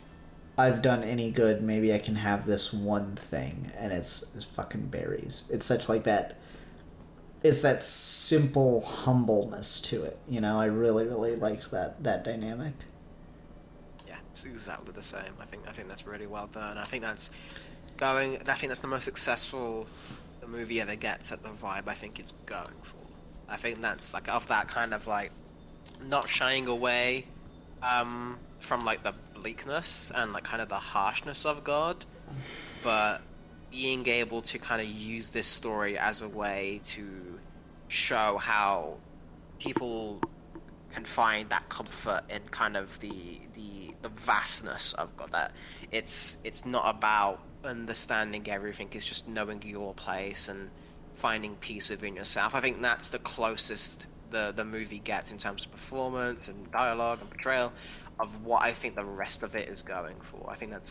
I've done any good, maybe I can have this one thing, and it's fucking berries. It's such like that. It's that simple humbleness to it, you know. I really, really liked that dynamic. Yeah, it's exactly the same. I think that's really well done. I think that's the most successful the movie ever gets at the vibe I think it's going for. I think that's like of that kind of like not shying away from like the bleakness and like kind of the harshness of God, but being able to kind of use this story as a way to show how people can find that comfort in kind of the vastness of God. That it's not about understanding everything, it's just knowing your place and finding peace within yourself. I think that's the closest the movie gets in terms of performance and dialogue and portrayal of what I think the rest of it is going for. I think that's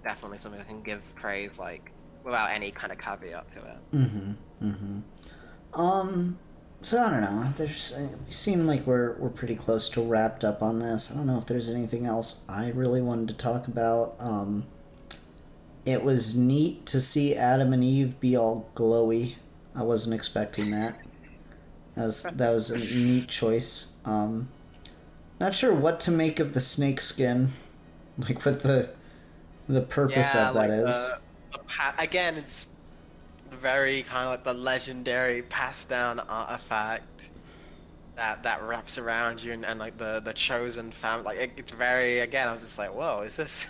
definitely something I can give praise like without any kind of caveat to it. So I don't know. We seem like we're pretty close to wrapped up on this. I don't know if there's anything else I really wanted to talk about. It was neat to see Adam and Eve be all glowy. I wasn't expecting that. That was a neat choice. Not sure what to make of the snake skin, like what the purpose of that is. Again, it's very kind of like the legendary passed down artifact that wraps around you, and like the chosen family. Like it's very, again, I was just like, whoa, is this?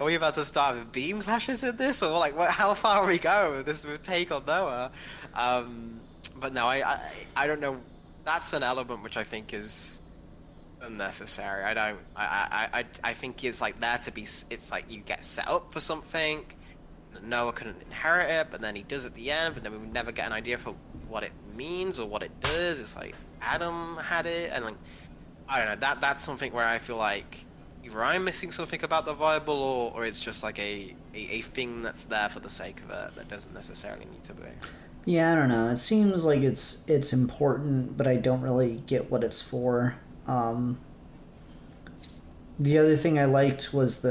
Are we about to start with beam clashes in this, or like how far are we going with this with Take on Noah? But no, I don't know. That's an element which I think is unnecessary. I think it's like there to be. It's like you get set up for something. Noah couldn't inherit it, but then he does at the end. But then we would never get an idea for what it means or what it does. It's like Adam had it, and like I don't know. That's something where I feel like either I'm missing something about the Bible, or it's just like a thing that's there for the sake of it that doesn't necessarily need to be. Yeah, I don't know. It seems like it's important, but I don't really get what it's for. The other thing I liked was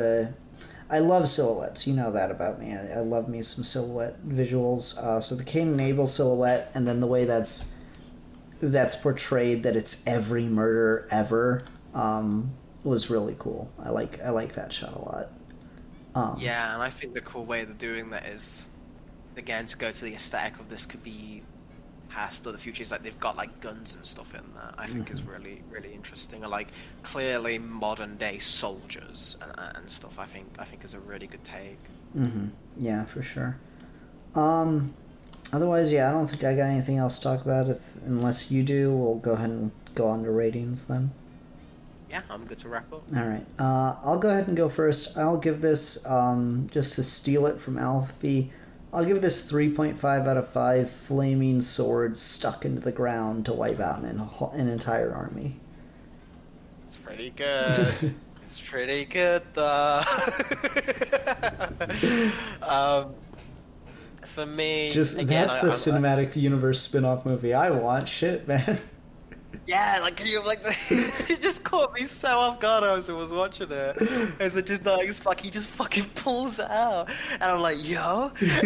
I love silhouettes. You know that about me. I love me some silhouette visuals. So the Cain and Abel silhouette, and then the way that's portrayed, that it's every murder ever, was really cool. I like that shot a lot. Yeah, and I think the cool way of doing that is, again, to go to the aesthetic of this could be past or the future. Is like they've got like guns and stuff in there. I think is really, really interesting. And like clearly modern day soldiers and stuff. I think is a really good take. Yeah, for sure. Otherwise, yeah, I don't think I got anything else to talk about. Unless you do, we'll go ahead and go on to ratings then. Yeah, I'm good to wrap up. All right. I'll go ahead and go first. I'll give this, just to steal it from Alfie, I'll give this 3.5 out of 5 flaming swords stuck into the ground to wipe out an entire army. It's pretty good. It's pretty good, though. For me, just again, that's the cinematic universe spin-off movie I want. Shit, man. Yeah, like, can you, like, it just caught me so off guard as I was watching it. As it just, like, he just fucking pulls it out. And I'm like, yo. I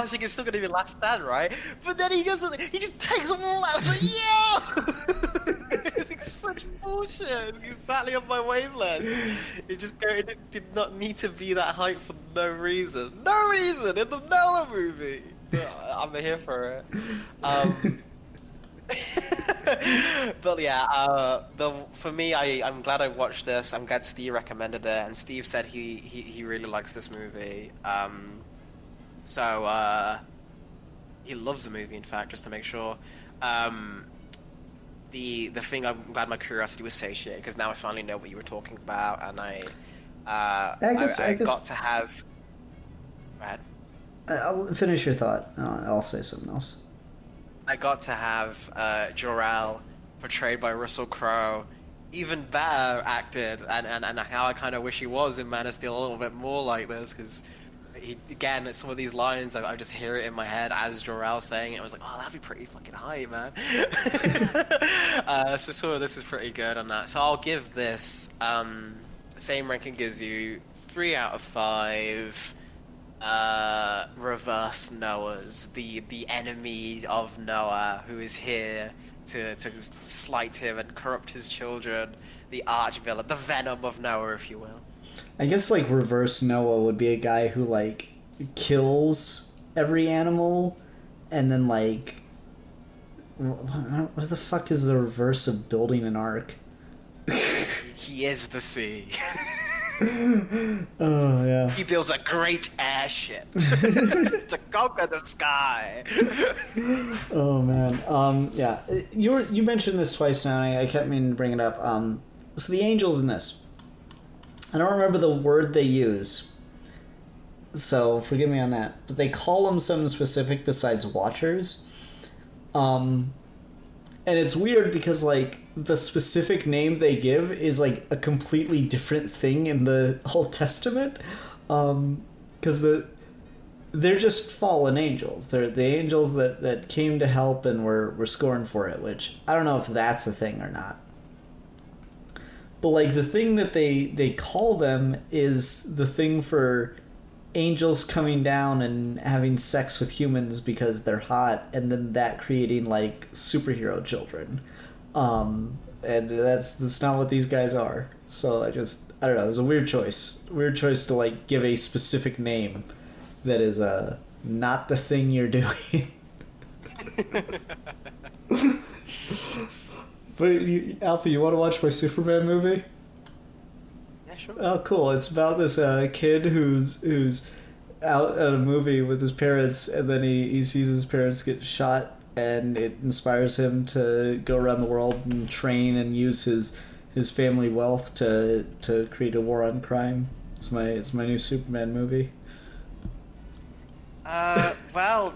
was thinking it's still gonna be Last Stand, right? But then he just takes them all out. I was like, yo! It's like such bullshit. It's exactly on my wavelength. It did not need to be that hype for no reason. No reason in the Noah movie. I'm here for it. But yeah, for me, I'm glad I watched this. I'm glad Steve recommended it, and Steve said he really likes this movie. So he loves the movie. In fact, just to make sure. The thing, I'm glad my curiosity was satiated, because now I finally know what you were talking about, and I guess got to have. Go ahead. I'll finish your thought. I'll say something else. I got to have Jor-El portrayed by Russell Crowe, even better acted, and how I kind of wish he was in Man of Steel a little bit more like this, because again, some of these lines, I just hear it in my head as Jor-El saying it. I was like, oh, that'd be pretty fucking hype, man. So some of this is pretty good on that. So I'll give this same ranking gives you 3 out of 5. Reverse Noahs, the enemy of Noah, who is here to slight him and corrupt his children, the arch villain, the venom of Noah, if you will. I guess like reverse Noah would be a guy who like kills every animal, and then like what the fuck is the reverse of building an ark? He is the sea. Oh yeah. He builds a great airship to conquer the sky. Oh man. Yeah. You mentioned this twice now. And I kept meaning to bring it up. So the angels in this, I don't remember the word they use, so forgive me on that. But they call them something specific besides Watchers. And it's weird because, like, the specific name they give is, like, a completely different thing in the Old Testament. Because they're just fallen angels. They're the angels that came to help and were scorned for it, which I don't know if that's a thing or not. But, like, the thing that they call them is the thing for angels coming down and having sex with humans because they're hot, and then that creating, like, superhero children. And that's not what these guys are. So I don't know, it was a weird choice. Weird choice to, like, give a specific name that is not the thing you're doing. But Alpha, you want to watch my Superman movie? Yeah, sure. Oh, cool! It's about this kid who's out at a movie with his parents, and then he sees his parents get shot, and it inspires him to go around the world and train and use his family wealth to create a war on crime. It's my new Superman movie. Well,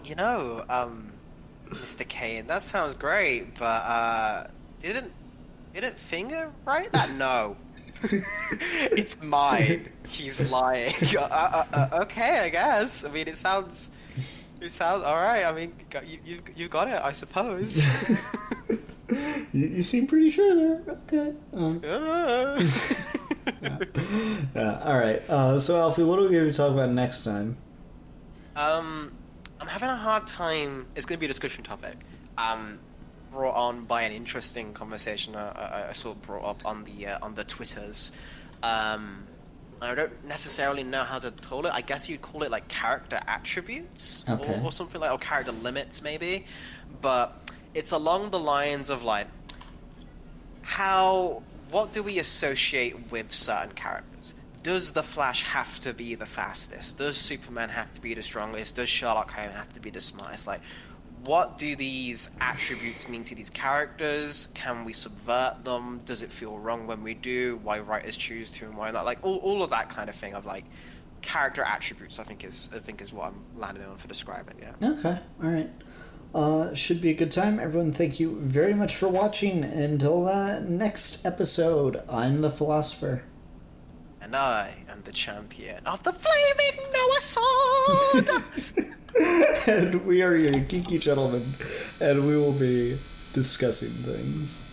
Mr. Kane, that sounds great, but didn't Finger write that? No. It's mine. He's lying. Okay, I guess. I mean, it sounds all right. I mean, you got it, I suppose. You seem pretty sure there. Okay. Yeah. All right. So Alfie, what are we going to talk about next time? I'm having a hard time. It's going to be a discussion topic. Brought on by an interesting conversation I sort of brought up on the Twitters. I don't necessarily know how to call it. I guess you'd call it like character attributes, okay, or something like, or character limits maybe. But it's along the lines of like, what do we associate with certain characters? Does the Flash have to be the fastest? Does Superman have to be the strongest? Does Sherlock Holmes have to be the smartest? Like, what do these attributes mean to these characters? Can we subvert them? Does it feel wrong when we do? Why writers choose to and why not? Like all of that kind of thing of like character attributes. I think is what I'm landing on for describing. Yeah. Okay. All right. Should be a good time. Everyone, thank you very much for watching. Until next episode, I'm the Philosopher. And I am the champion of the Flaming Noah Sword! And we are your geeky gentlemen, and we will be discussing things.